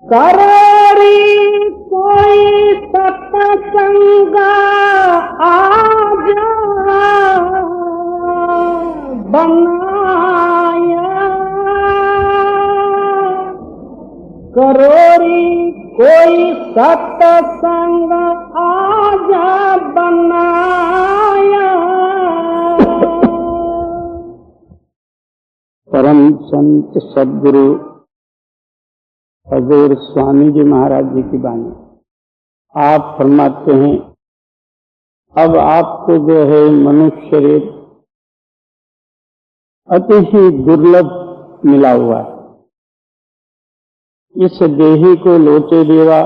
करोरी कोई सत्संग आजा बनाया, करोरी कोई सत्संग आजा बनाया। परम संत सद्गुरु हजूर स्वामी जी महाराज जी की वाणी। आप फरमाते हैं, अब आपको जो है मनुष्य शरीर अति ही दुर्लभ मिला हुआ है। इस देही को लोचे देवा,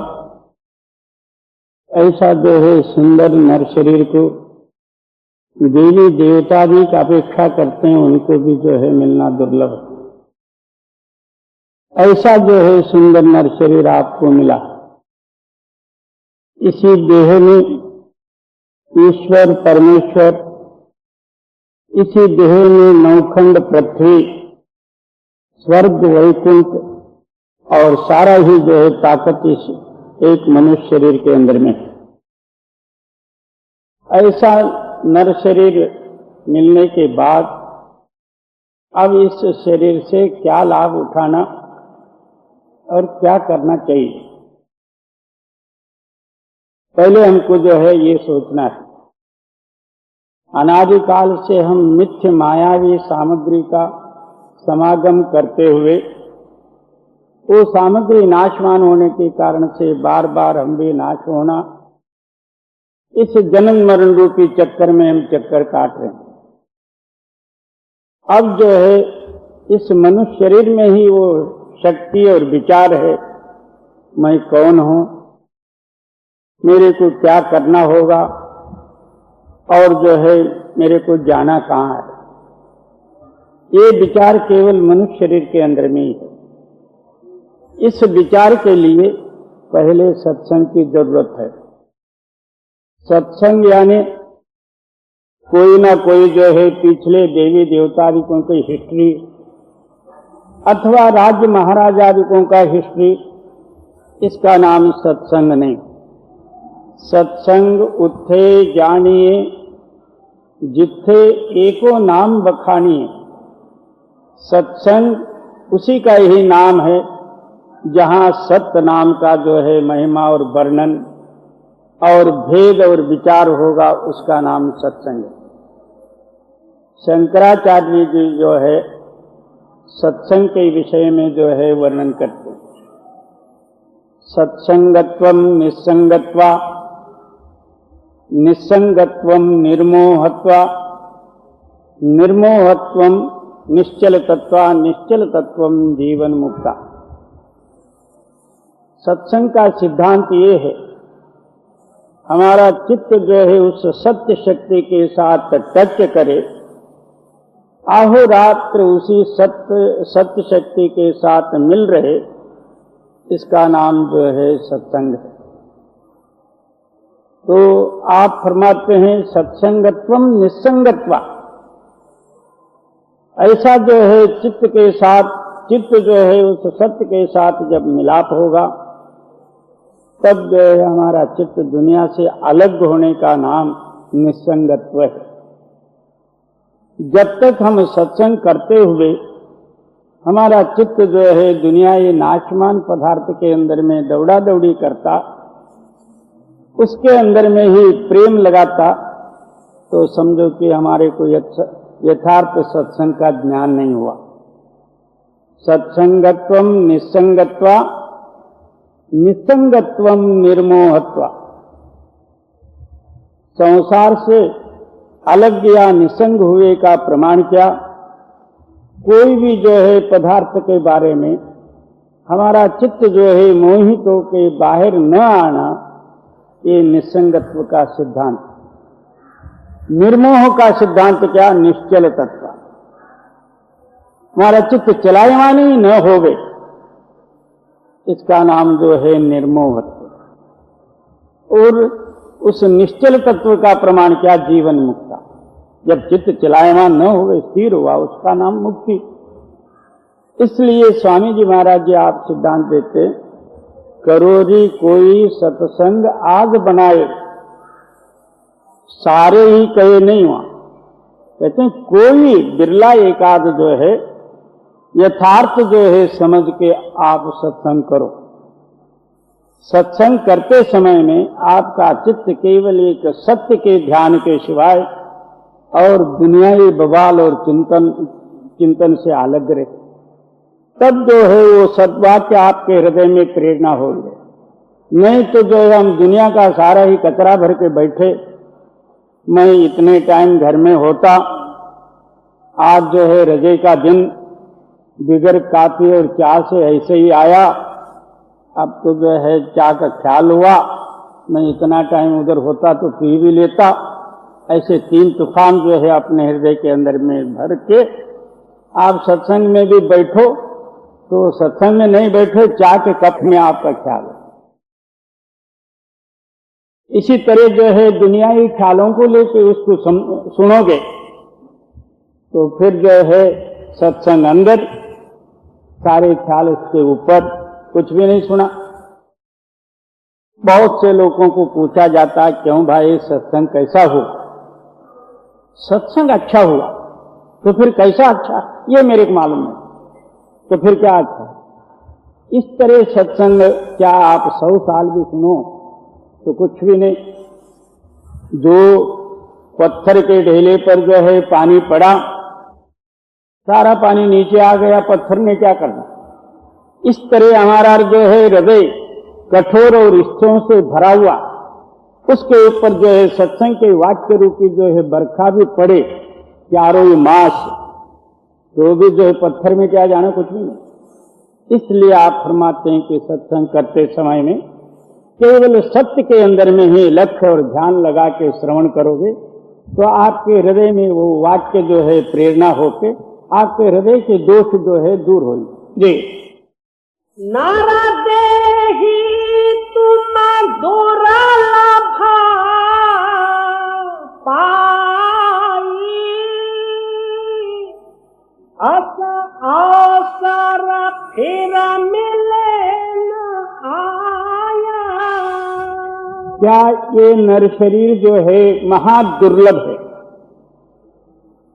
ऐसा जो है सुंदर नर शरीर को देवी देवता भी की अपेक्षा करते हैं, उनको भी जो है मिलना दुर्लभ है। ऐसा जो है सुंदर नर शरीर आपको मिला। इसी देह में ईश्वर परमेश्वर, इसी देह में नौखंड पृथ्वी, स्वर्ग वैकुंठ और सारा ही जो है ताकत इस एक मनुष्य शरीर के अंदर में है। ऐसा नर शरीर मिलने के बाद अब इस शरीर से क्या लाभ उठाना और क्या करना चाहिए, पहले हमको जो है ये सोचना है। अनादिकाल से हम मिथ्य मायावी सामग्री का समागम करते हुए वो सामग्री नाशवान होने के कारण से बार बार हम भी नाश होना, इस जन्म मरण रूपी चक्कर में हम चक्कर काट रहे हैं। अब जो है इस मनुष्य शरीर में ही वो शक्ति और विचार है, मैं कौन हूं, मेरे को क्या करना होगा और जो है मेरे को जाना कहां है। ये विचार केवल मनुष्य शरीर के अंदर में ही है। इस विचार के लिए पहले सत्संग की जरूरत है। सत्संग यानी कोई ना कोई जो है पिछले देवी देवतादिकों की हिस्ट्री अथवा राज्य महाराजादिकों का हिस्ट्री, इसका नाम सत्संग नहीं। सत्संग उठे जानिए जिथे एको नाम बखानिए। सत्संग उसी का ही नाम है जहां सत्य नाम का जो है महिमा और वर्णन और भेद और विचार होगा, उसका नाम सत्संग है। शंकराचार्य जी जो है सत्संग के विषय में जो है वर्णन करते हैं। सत्संगत्वम निस्संगत्वा, निस्संगत्वम निर्मोहत्वा, निर्मोहत्वम निश्चलतत्वा, निश्चलतत्वम जीवन मुक्ता। सत्संग का सिद्धांत ये है, हमारा चित्त जो है उस सत्य शक्ति के साथ टच करे, अहोरात्र उसी सत्य शक्ति के साथ मिल रहे, इसका नाम जो है सत्संग है। तो आप फरमाते हैं सत्संगत्वम निस्संगत्वा, ऐसा जो है चित्त के साथ, चित्त जो है उस सत्य के साथ जब मिलाप होगा, तब जो है हमारा चित्त दुनिया से अलग होने का नाम निस्संगत्व है। जब तक हम सत्संग करते हुए हमारा चित्त जो है दुनिया ये नाशमान पदार्थ के अंदर में दौड़ा दौड़ी करता, उसके अंदर में ही प्रेम लगाता, तो समझो कि हमारे को यथार्थ सत्संग का ज्ञान नहीं हुआ। सत्संगत्वम निस्संगत्वा, निस्संगत्वम निर्मोहत्वा। संसार से अलग या निसंग हुए का प्रमाण क्या? कोई भी जो है पदार्थ के बारे में हमारा चित्त जो है मोहित होकर बाहर न आना, ये निसंगत्व का सिद्धांत। निर्मोह का सिद्धांत क्या? निश्चल तत्व। हमारा चित्त चलायमान ही न होवे, इसका नाम जो है निर्मोहत्व। और उस निश्चल तत्व का प्रमाण क्या? जीवन मुक्ता। जब चित्त चलायमान न हो, स्थिर हुआ, उसका नाम मुक्ति। इसलिए स्वामी जी महाराज जी आप सिद्धांत देते करोरी कोई सत्संग आज बनाए, सारे ही कहे नहीं हुआ। कहते हैं कोई बिरला एकाध जो है यथार्थ जो है समझ के आप सत्संग करो। सत्संग करते समय में आपका चित्त केवल एक सत्य के ध्यान के सिवाय और दुनियावी बवाल और चिंतन से अलग रहे, तब जो है वो सद्वाक्य आपके हृदय में प्रेरणा हो गए। नहीं तो जो है हम दुनिया का सारा ही कचरा भर के बैठे, मैं इतने टाइम घर में होता, आज जो है रजे का दिन बिगर काफी और चाय से ऐसे ही आया, अब तो जो है चाय का ख्याल हुआ, मैं इतना टाइम उधर होता तो पी भी लेता। ऐसे तीन तूफान जो है अपने हृदय के अंदर में भर के आप सत्संग में भी बैठो तो सत्संग में नहीं बैठे, चाय के कप में आपका ख्याल है। इसी तरह जो है दुनियावी ख्यालों को लेकर उसको सुनोगे तो फिर जो है सत्संग अंदर, सारे ख्याल उसके ऊपर, कुछ भी नहीं सुना। बहुत से लोगों को पूछा जाता है क्यों भाई सत्संग कैसा हुआ? सत्संग अच्छा हुआ तो फिर कैसा अच्छा, ये मेरे को मालूम है, तो फिर क्या अच्छा? इस तरह सत्संग क्या आप 100 साल भी सुनो तो कुछ भी नहीं। जो पत्थर के ढेले पर जो है पानी पड़ा, सारा पानी नीचे आ गया, पत्थर ने क्या करना? इस तरह हमारा जो है हृदय कठोर और इच्छाओं से भरा हुआ, उसके ऊपर जो है सत्संग के वाक्य रूपी जो है बरखा भी पड़े चारों मास, तो भी जो है पत्थर में क्या जाना, कुछ भी नहीं। इसलिए आप फरमाते हैं कि सत्संग करते समय में केवल सत्य के अंदर में ही लक्ष्य और ध्यान लगा के श्रवण करोगे तो आपके हृदय में वो वाक्य जो है प्रेरणा होके आपके हृदय के दोष जो है दूर होंगे। जी। नारा देहि तुम दुर्लभ पाई, अस अवसर फिर मिले न आया। क्या ये नर शरीर जो है महादुर्लभ है?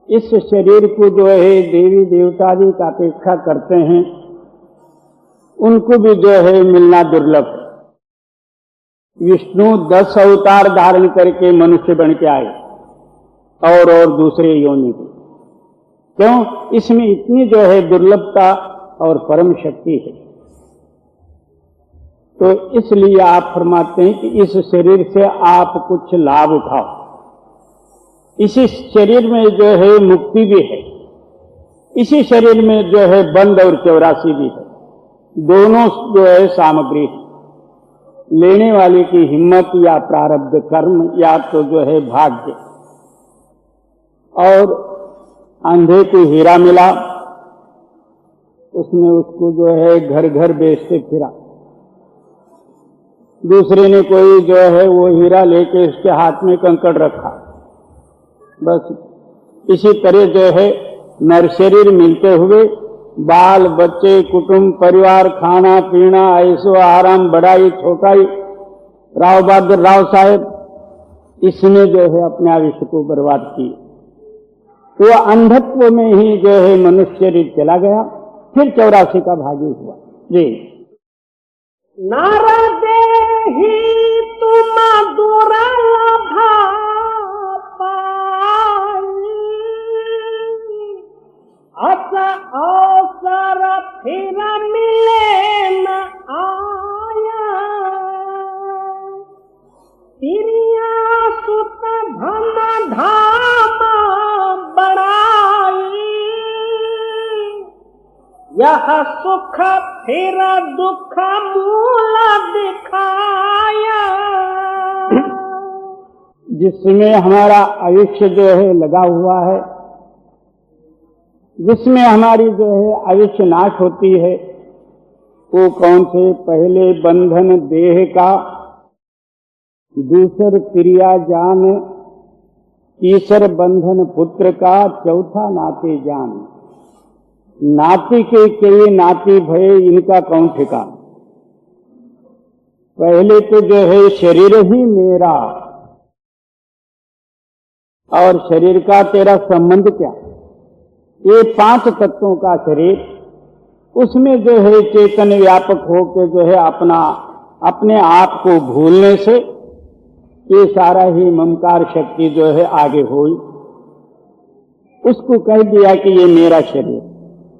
इस शरीर को जो है देवी देवतादि का अपेक्षा करते हैं, उनको भी जो है मिलना दुर्लभ है। विष्णु 10 अवतार धारण करके मनुष्य बन के आए और दूसरे योनि को, क्यों? इसमें इतनी जो है दुर्लभता और परम शक्ति है। तो इसलिए आप फरमाते हैं कि इस शरीर से आप कुछ लाभ उठाओ। इसी शरीर में जो है मुक्ति भी है, इसी शरीर में जो है बंद और 84 भी है। दोनों जो है सामग्री है। लेने वाले की हिम्मत या प्रारब्ध कर्म या तो जो है भाग्य। और अंधे को हीरा मिला, उसने उसको जो है घर घर बेचते फिरा। दूसरे ने कोई जो है वो हीरा लेके उसके हाथ में कंकड़ रखा। बस इसी तरह जो है नर शरीर मिलते हुए बाल बच्चे कुटुंब परिवार खाना पीना ऐसो आराम बड़ाई छोटाई राव बहादुर राव साहेब इसने जो है अपने आयुष्य को बर्बाद की। वो अंधत्व में ही जो है मनुष्य शरीर चला गया, फिर 84 का भागी हुआ। जी। नारा देहि तुम दुर्लभ पाई, अस अवसर फिर मिले न आया। तिरिया सुत धन धाम बढ़ाई, यह सुख फिर दुख मूल दिखाया। जिसमें हमारा आयुष्य जो है लगा हुआ है, जिसमें हमारी जो है आयुष्य नाश होती है, वो कौन से? पहले बंधन देह का, दूसर क्रिया जान, तीसर बंधन पुत्र का, चौथा नाते जान। नाती के नाती भय, इनका कौन ठिकाना? पहले तो जो है शरीर ही मेरा, और शरीर का तेरा संबंध क्या? ये 5 तत्वों का शरीर, उसमें जो है चेतन व्यापक होकर जो है अपने आप को भूलने से ये सारा ही ममकार शक्ति जो है आगे हुई। उसको कह दिया कि ये मेरा शरीर।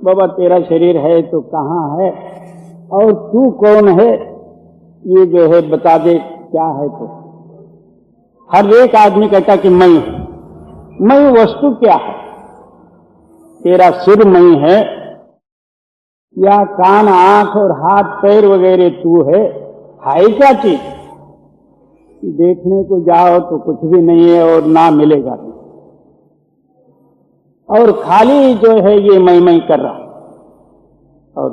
बाबा तेरा शरीर है तो कहाँ है और तू कौन है, ये जो है बता दे क्या है। तो हर एक आदमी कहता कि मैं हूं। मैं वस्तु क्या है? तेरा सिर मैं है या कान आंख और हाथ पैर वगैरह तू है क्या चीज? देखने को जाओ तो कुछ भी नहीं है और ना मिलेगा, और खाली जो है ये मैं कर रहा हूं। और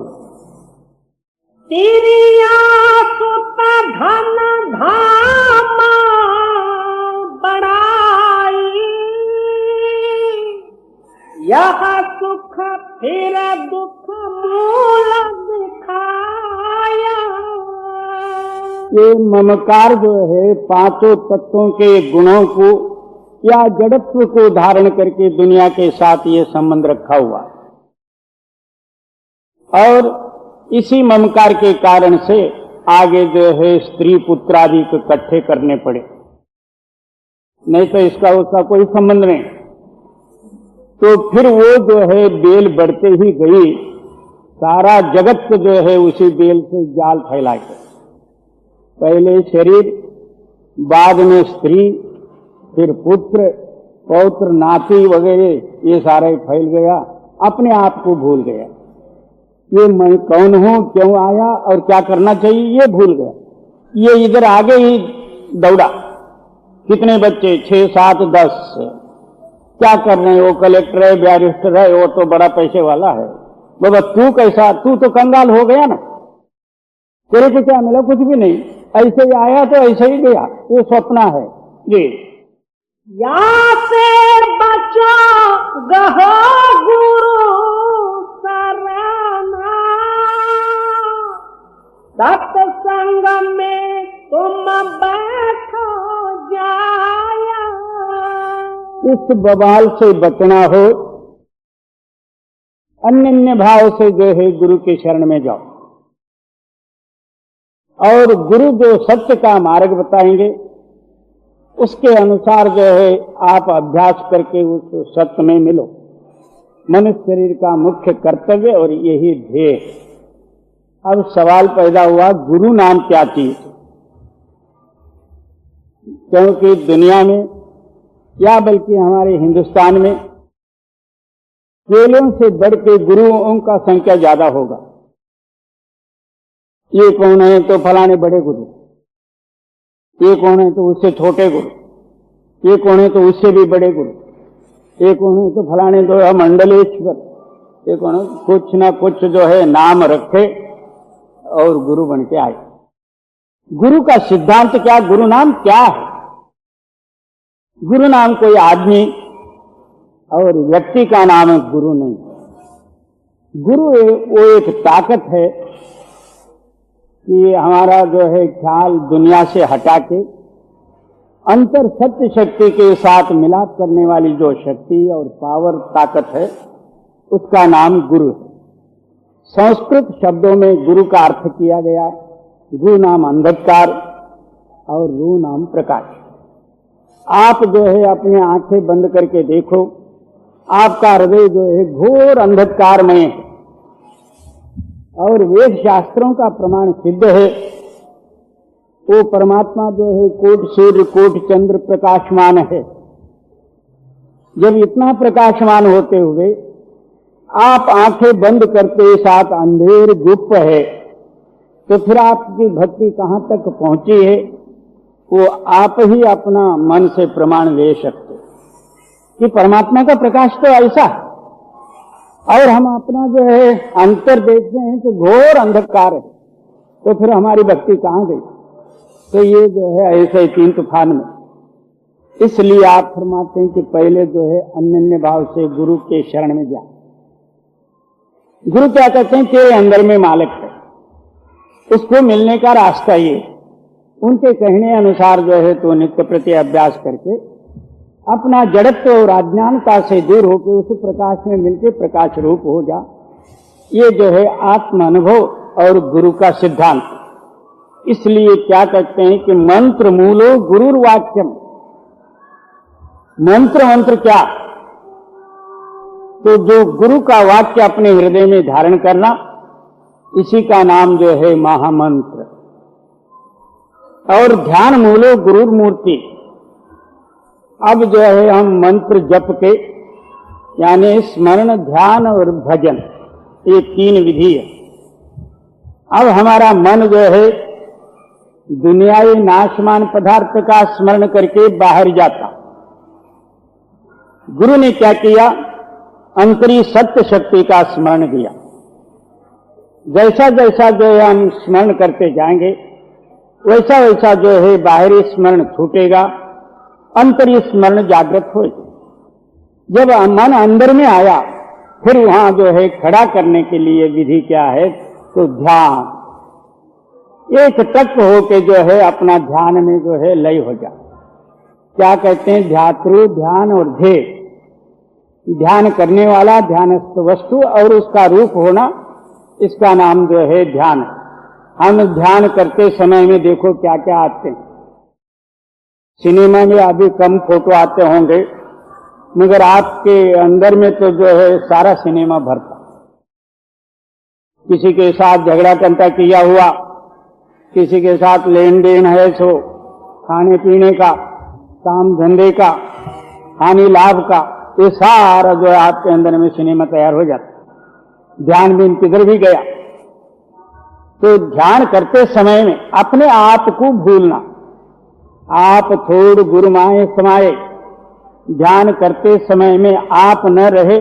तेरी सुत धन धाम बड़ाई, यह सुख फिर दुख मूल दिखाया। ये ममकार जो है 5 तत्वों के गुणों को या जड़त्व को धारण करके दुनिया के साथ ये संबंध रखा हुआ, और इसी ममकार के कारण से आगे जो है स्त्री पुत्र आदि को इकट्ठे करने पड़े, नहीं तो इसका उसका कोई संबंध नहीं। तो फिर वो जो है बेल बढ़ते ही गई, सारा जगत जो है उसी बेल से जाल फैला के, पहले शरीर, बाद में स्त्री, फिर पुत्र पौत्र नाती वगैरह, ये सारा ही फैल गया, अपने आप को भूल गया। ये मैं कौन हूं, क्यों आया और क्या करना चाहिए ये भूल गया। ये इधर आगे ही दौड़ा। कितने बच्चे? 6, 7, 10। क्या कर रहे हैं? वो कलेक्टर है, बैरिस्टर है, वो तो बड़ा पैसे वाला है। बाबा तू कैसा? तू तो कंगाल हो गया ना, तेरे को क्या मिला? कुछ भी नहीं, ऐसे ही आया तो ऐसे ही गया। ये सपना है जी। या से बचो गहो गुरु शरणा, सत्संग में तुम बैठो जाया। इस बवाल से बचना हो, अन्य भाव से जो है गुरु के शरण में जाओ, और गुरु जो सत्य का मार्ग बताएंगे उसके अनुसार जो है आप अभ्यास करके उस सत्य में मिलो। मनुष्य शरीर का मुख्य कर्तव्य और यही ध्येय। अब सवाल पैदा हुआ, गुरु नाम क्या चीज? क्योंकि दुनिया में या बल्कि हमारे हिंदुस्तान में चेलों से बढ़ के गुरुओं का संख्या ज्यादा होगा। ये कौन है? तो फलाने बड़े गुरु। ये कौन है? तो उससे छोटे गुरु। ये कौन है? तो उससे भी बड़े गुरु। ये कौन है? तो फलाने तो मंडलेश्वर। ये कौन है? कुछ ना कुछ जो है नाम रखे और गुरु बन के आए। गुरु का सिद्धांत क्या? गुरु नाम क्या है? गुरु नाम कोई आदमी और व्यक्ति का नाम है, गुरु नहीं। गुरु वो एक ताकत है कि हमारा जो है ख्याल दुनिया से हटा के अंतर सत्य शक्ति के साथ मिलाप करने वाली जो शक्ति और पावर ताकत है, उसका नाम गुरु है। संस्कृत शब्दों में गुरु का अर्थ किया गया, गु नाम अंधकार और रू नाम प्रकाश। आप जो है अपने आंखें बंद करके देखो, आपका हृदय जो है घोर अंधकार में है, और वेद शास्त्रों का प्रमाण सिद्ध है। वो परमात्मा जो है कोटि सूर्य कोटि चंद्र प्रकाशमान है। जब इतना प्रकाशमान होते हुए आप आंखें बंद करते साथ अंधेर गुप्त है, तो फिर आपकी भक्ति कहां तक पहुंची है, वो आप ही अपना मन से प्रमाण ले सकते कि परमात्मा का प्रकाश तो ऐसा है, और हम अपना जो है अंतर देखते हैं तो घोर अंधकार है, तो फिर हमारी भक्ति कहां गई? तो ये जो है ऐसे ही 3 तूफान में। इसलिए आप फरमाते हैं कि पहले जो है अनन्य भाव से गुरु के शरण में जा। गुरु क्या कहते हैं? तेरे अंदर में मालिक है, उसको मिलने का रास्ता ये। उनके कहने अनुसार जो है तो नित्य प्रति अभ्यास करके अपना जड़त्व और अज्ञानता से दूर होकर उस प्रकाश में मिलकर प्रकाश रूप हो जा। ये जो है आत्म अनुभव और गुरु का सिद्धांत। इसलिए क्या कहते हैं कि मंत्र मूलो गुरुर्वाक्यम। मंत्र क्या? तो जो गुरु का वाक्य अपने हृदय में धारण करना, इसी का नाम जो है महामंत्र। और ध्यान मूलो गुरुर मूर्ति। अब जो है हम मंत्र जप के यानी स्मरण, ध्यान और भजन, ये 3 विधि है। अब हमारा मन जो है दुनियावी नाशमान पदार्थ का स्मरण करके बाहर जाता। गुरु ने क्या किया? अंतरी सत्य शक्ति का स्मरण दिया। जैसा जैसा जो है हम स्मरण करते जाएंगे, वैसा वैसा जो है बाहरी स्मरण छूटेगा, अंतरी स्मरण जागृत होगा। जब मन अंदर में आया, फिर वहां जो है खड़ा करने के लिए विधि क्या है? तो ध्यान। एक तत्व होके जो है अपना ध्यान में जो है लय हो जा। क्या कहते हैं? ध्यातृ, ध्यान और ध्येय। ध्यान करने वाला, ध्यानस्थ वस्तु और उसका रूप होना, इसका नाम जो है ध्यान। हम ध्यान करते समय में देखो क्या क्या आते हैं। सिनेमा में अभी कम फोटो आते होंगे, मगर आपके अंदर में तो जो है सारा सिनेमा भरता। किसी के साथ झगड़ा कंटा किया हुआ, किसी के साथ लेन देन है, सो खाने पीने का, काम धंधे का, हानि लाभ का, ये सारा जो है आपके अंदर में सिनेमा तैयार हो जाता। ध्यान भी किधर भी गया। तो ध्यान करते समय में अपने आप को भूलना। आप थोड़ गुरुमाए समाये। ध्यान करते समय में आप न रहे,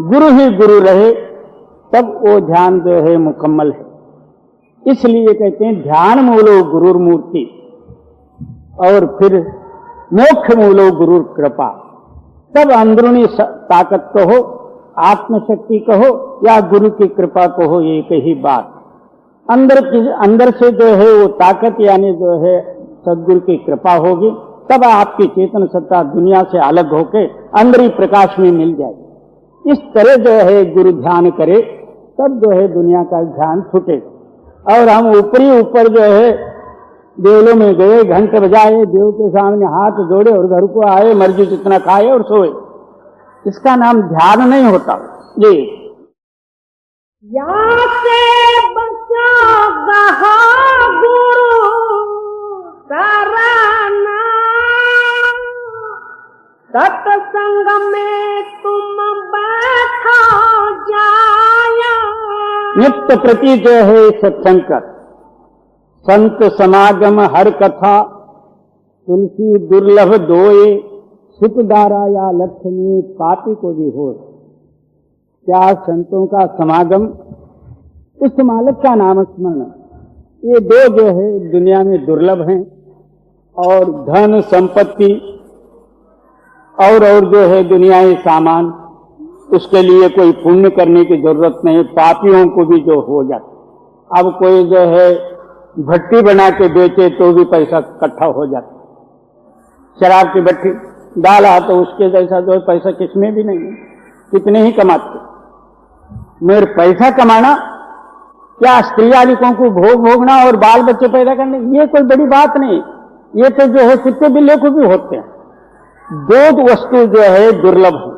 गुरु ही गुरु रहे, तब वो ध्यान जो है मुकम्मल है। इसलिए कहते हैं ध्यान मूलो गुरुर मूर्ति, और फिर मोक्ष मूलो गुरुर कृपा। तब अंदरूनी ताकत कहो, आत्मशक्ति कहो या गुरु की कृपा कहो, एक ही बात। अंदर से जो है वो ताकत यानी जो है सदगुरु की कृपा होगी, तब आपकी चेतन सत्ता दुनिया से अलग होके अंदर ही प्रकाश में मिल जाएगी। इस तरह जो है गुरु ध्यान करे, तब जो है दुनिया का ध्यान छूटेगा। और हम ऊपर जो है देवलों में गए, घंटे बजाए, देव के सामने हाथ जोड़े और घर को आए, मर्जी जितना खाए और सोए, इसका नाम ध्यान नहीं होता। जी या से बचाओ गुरु कराना, सत्संग में तुम बैठो जाया। नित्य प्रति जो है सत्संग कर, संत समागम हर कथा, तुलसी दुर्लभ दोए, सुखदारा या लक्ष्मी पापी को भी हो। क्या संतों का समागम, उस मालिक का नाम स्मरण, ये 2 जो है दुनिया में दुर्लभ हैं। और धन संपत्ति और जो है दुनियावी सामान, उसके लिए कोई पुण्य करने की जरूरत नहीं, पापियों को भी जो हो जाता। अब कोई जो है भट्टी बना के बेचे तो भी पैसा इकट्ठा हो जाता। शराब की भट्टी डाला तो उसके जैसा जो पैसा किसमें भी नहीं है, कितने ही कमाते। मेरे पैसा कमाना क्या स्त्री आदिकों को भोगना और बाल बच्चे पैदा करने, ये कोई बड़ी बात नहीं। ये तो जो है कुत्ते बिल्ले को भी होते हैं। 2 वस्तु जो है दुर्लभ है,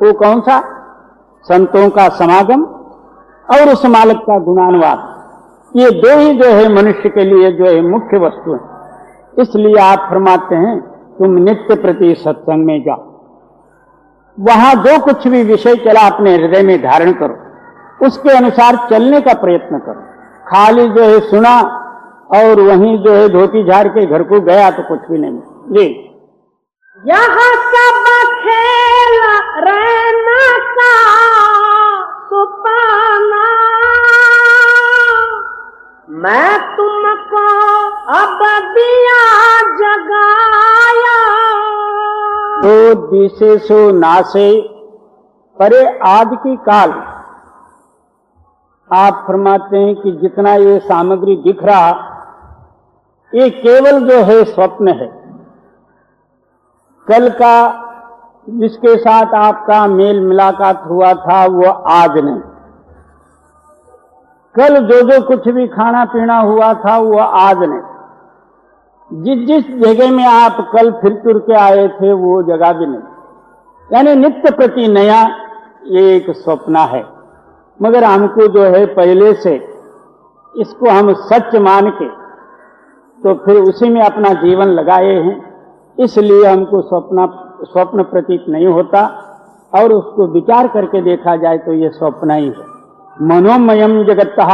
वो कौन सा? संतों का समागम और उस मालिक का गुणानुवाद। ये 2 ही जो है मनुष्य के लिए जो है मुख्य वस्तु है। इसलिए आप फरमाते हैं तुम नित्य प्रति सत्संग में जाओ, वहां जो कुछ भी विषय चला अपने हृदय में धारण करो, उसके अनुसार चलने का प्रयत्न करो। खाली जो है सुना और वहीं जो है धोती झाड़ के घर को गया तो कुछ भी नहीं। जी यह सब खेल रहना का सुपाना, मैं तुमको अब दिया जगाया। तो दिसे सो नासे परे आज की काल। आप फरमाते हैं कि जितना ये सामग्री दिख रहा ये केवल जो है स्वप्न है। कल का जिसके साथ आपका मेल मुलाकात हुआ था वो आज नहीं, कल जो कुछ भी खाना पीना हुआ था वो आज नहीं, जिस जिस जगह में आप कल फिर तुर के आए थे वो जगह भी नहीं। यानी नित्य प्रति नया ये एक स्वप्न है। मगर हमको जो है पहले से इसको हम सच मान के तो फिर उसी में अपना जीवन लगाए हैं, इसलिए हमको स्वप्न प्रतीत नहीं होता। और उसको विचार करके देखा जाए तो ये स्वप्न ही है। मनोमयम जगतः,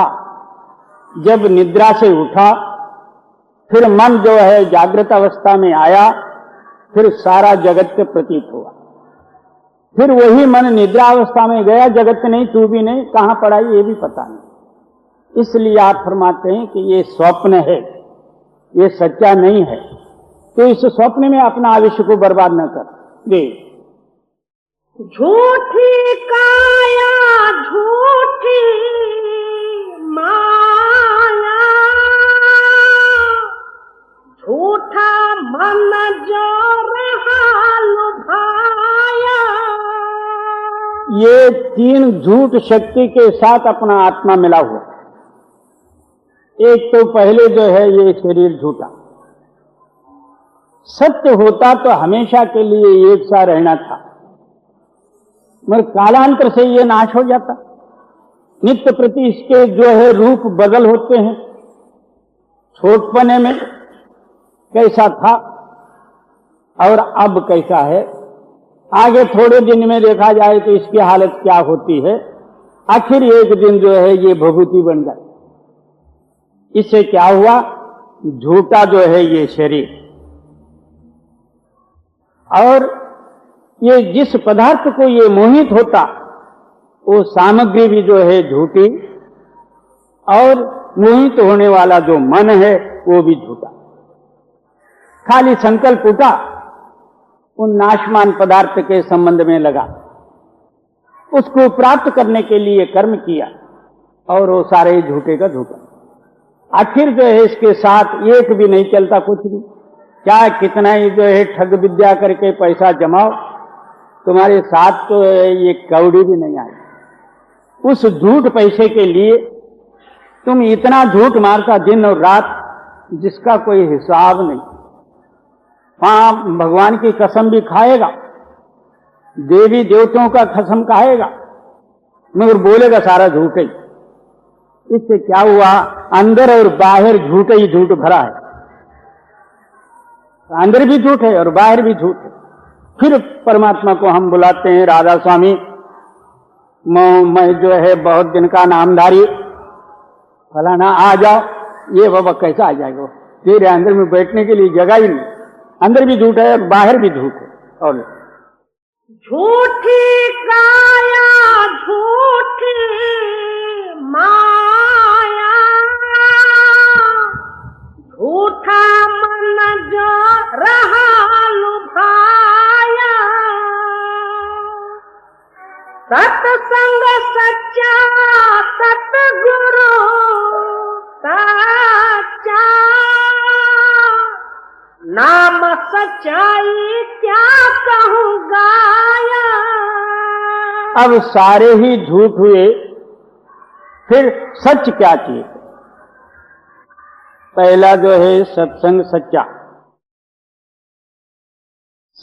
जब निद्रा से उठा फिर मन जो है जागृत अवस्था में आया, फिर सारा जगत के प्रतीत हुआ। फिर वही मन निद्रा अवस्था में गया, जगत नहीं, तू भी नहीं, कहां पड़ा ये भी पता नहीं। इसलिए आप फरमाते हैं कि ये स्वप्न है, ये सच्चा नहीं है। तो इस स्वप्न में अपना आयुष्य को बर्बाद न कर दे। झूठी काया झूठी माया, झूठा मन जो रहा लुभाया। ये तीन झूठ शक्ति के साथ अपना आत्मा मिला हुआ। एक तो पहले जो है ये शरीर झूठा, सत्य होता तो हमेशा के लिए एक सा रहना था, मगर कालांतर से ये नाश हो जाता। नित्य प्रति इसके जो है रूप बदल होते हैं। छोटपने में कैसा था और अब कैसा है, आगे थोड़े दिन में देखा जाए तो इसकी हालत क्या होती है। आखिर एक दिन जो है ये भभूति बन जाए। इससे क्या हुआ, झूठा जो है ये शरीर, और ये जिस पदार्थ को ये मोहित होता वो सामग्री भी जो है झूठी, और मोहित होने वाला जो मन है वो भी झूठा। खाली संकल्प उठा, उन नाशमान पदार्थ के संबंध में लगा, उसको प्राप्त करने के लिए कर्म किया, और वो सारे झूठे का झूठा। आखिर जो है इसके साथ एक भी नहीं चलता कुछ भी। चाहे कितना ही जो है ठग विद्या करके पैसा जमाओ, तुम्हारे साथ तो ये कौड़ी भी नहीं आई। उस झूठ पैसे के लिए तुम इतना झूठ मारता दिन और रात जिसका कोई हिसाब नहीं। हाँ, भगवान की कसम भी खाएगा, देवी देवताओं का कसम खाएगा, मगर बोलेगा सारा झूठ ही। इससे क्या हुआ, अंदर और बाहर झूठ ही झूठ भरा है। अंदर भी झूठ है और बाहर भी झूठ है। फिर परमात्मा को हम बुलाते हैं, राधा स्वामी मैं जो है बहुत दिन का नामधारी फलाना आ जाओ। ये बाबा कैसा आ जाएगा, तेरे अंदर में बैठने के लिए जगह ही नहीं। अंदर भी झूठ है और बाहर भी झूठ है। और झूठी काया झूठी माया, झूठा मन जो रहा लुभाया। सत्संग सच्चा सतगुरु सच्चा, नाम सच्चाई क्या कहूँ गाया। अब सारे ही झूठ हुए, फिर सच क्या चीज? पहला जो है सत्संग सच्चा।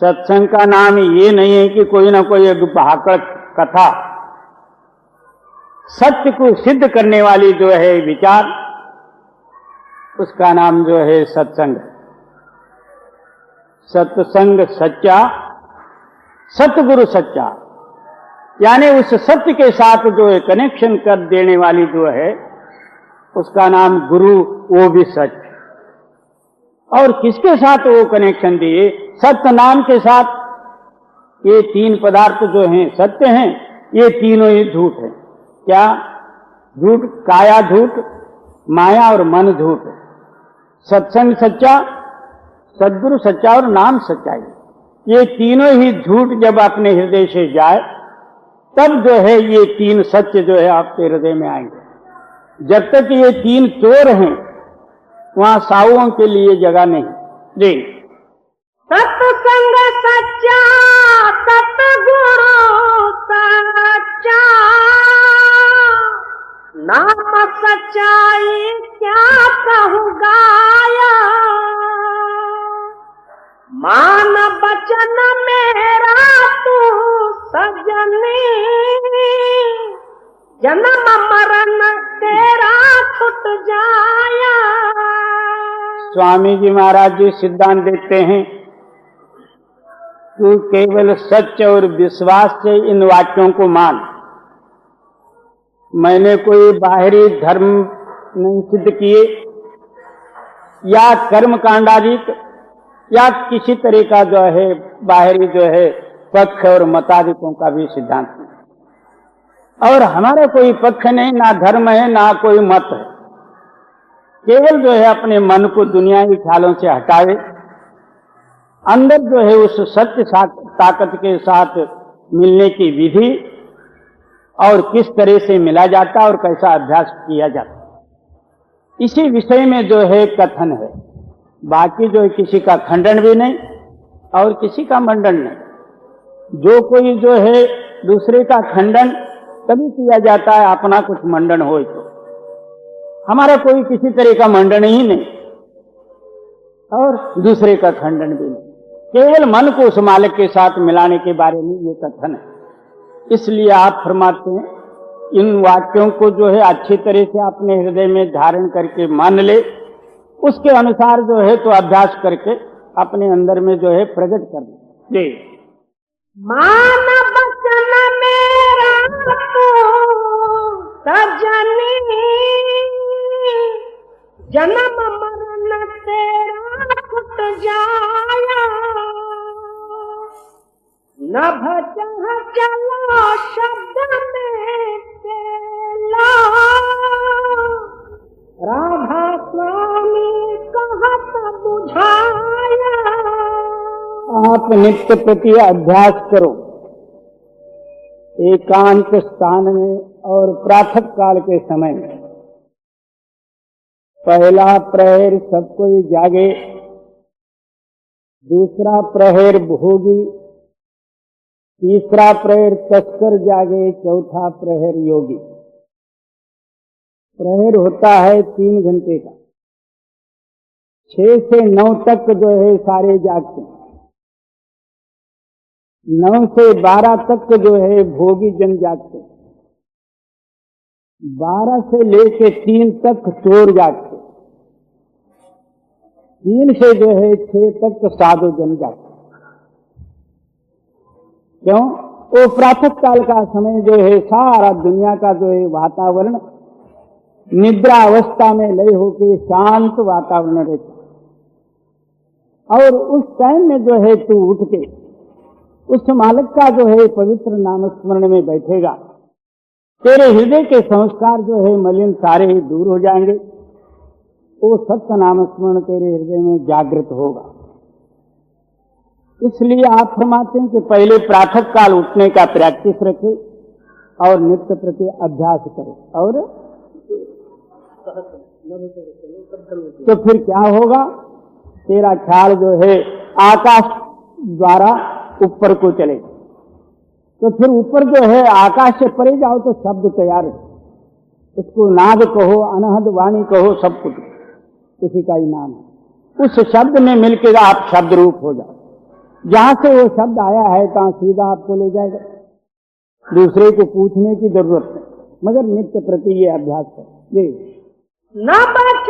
सत्संग का नाम ये नहीं है कि कोई ना कोई एक भाकड़ कथा, सत्य को सिद्ध करने वाली जो है विचार, उसका नाम जो है सत्संग। सत्संग सच्चा, सतगुरु सच्चा, यानी उस सत्य के साथ जो है कनेक्शन कर देने वाली जो है उसका नाम गुरु, वो भी सच। और किसके साथ वो कनेक्शन दिए? सत्य नाम के साथ। ये तीन पदार्थ जो हैं सत्य हैं, ये तीनों ही झूठ है। क्या झूठ? काया झूठ, माया और मन झूठ। सत्संग सच्चा, सद्गुरु सच्चा और नाम सच्चाई, ये तीनों ही झूठ जब अपने हृदय से जाए तब जो है ये तीन सत्य जो है आपके हृदय में आएंगे। जब तक ये तीन चोर हैं वहां साउओं के लिए जगह नहीं। जी। सत्संग सच्चा सतगुरु सच्चा, नाम सच्चाई क्या कहूँ गाया, मान बचन मेरा तू सजनी, जन्म मरण तेरा छुट जाया। स्वामी जी महाराज जी सिद्धांत देते हैं, तू केवल सच और विश्वास से इन वाक्यों को मान। मैंने कोई बाहरी धर्म नहीं सिद्ध किए या कर्म कांडादिक या किसी तरह का जो है बाहरी जो है पक्ष और मतादिकों का भी सिद्धांत नहीं, और हमारा कोई पक्ष नहीं, ना धर्म है ना कोई मत है। केवल जो है अपने मन को दुनियावी ख्यालों से हटावे, अंदर जो है उस सत्य ताकत के साथ मिलने की विधि और किस तरह से मिला जाता और कैसा अभ्यास किया जाता, इसी विषय में जो है कथन है। बाकी जो है किसी का खंडन भी नहीं और किसी का मंडन नहीं। जो कोई जो है दूसरे का खंडन तभी किया जाता है अपना कुछ मंडन हो, तो हमारा कोई किसी तरह का मंडन ही नहीं और दूसरे का खंडन भी नहीं। केवल मन को उस मालिक के साथ मिलाने के बारे में ये कथन है। इसलिए आप फरमाते हैं इन वाक्यों को जो है अच्छी तरह से अपने हृदय में धारण करके मान ले, उसके अनुसार जो है तो अभ्यास करके अपने अंदर में जो है प्रकट कर दे। जी। मान बचन मेरा तू सजनी, जन्म मरण तेरा छुट जाया, नभ चह चलो शब्द में तेला, राधा स्वामी कहत बुझाया। आप नित्य प्रति अभ्यास करो, एकांत स्थान में और प्रातः काल के समय में। पहला प्रहर सब कोई जागे, दूसरा प्रहर भोगी, तीसरा प्रहर तस्कर जागे, चौथा प्रहर योगी। प्रहर होता है 3 घंटे का, 6 से 9 तक जो है सारे जागते हैं, 9 से 12 तक जो है भोगी जन जागते, 12 से लेके 3 तक चोर जागते, 3 से जो है 6 तक साधु जन जागते। क्यों? वो प्रातः काल का समय जो है सारा दुनिया का जो है वातावरण निद्रा अवस्था में लय होकर शांत वातावरण रहता, और उस टाइम में जो है तू उठ के उस मालिक का जो है पवित्र नाम स्मरण में बैठेगा, तेरे हृदय के संस्कार जो है मलिन सारे ही दूर हो जाएंगे, वो सत्य नाम स्मरण तेरे हृदय में जागृत होगा। इसलिए आप फरमाते हैं कि पहले प्रातः काल उठने का प्रैक्टिस रखे और नित्य प्रति अभ्यास करे, और तो फिर क्या होगा, तेरा ख्याल जो है आकाश द्वारा ऊपर को चलेगा। तो फिर ऊपर जो है आकाश से परे जाओ तो शब्द तैयार है, उसको नाद कहो, अनहद वाणी कहो, सब कुछ उसी का ही नाम है। उस शब्द में मिलकर आप शब्द रूप हो जाओ, जहां से वो शब्द आया है तहां सीधा आपको ले जाएगा, दूसरे को पूछने की जरूरत नहीं, मगर नित्य प्रति ये अभ्यास है। न बच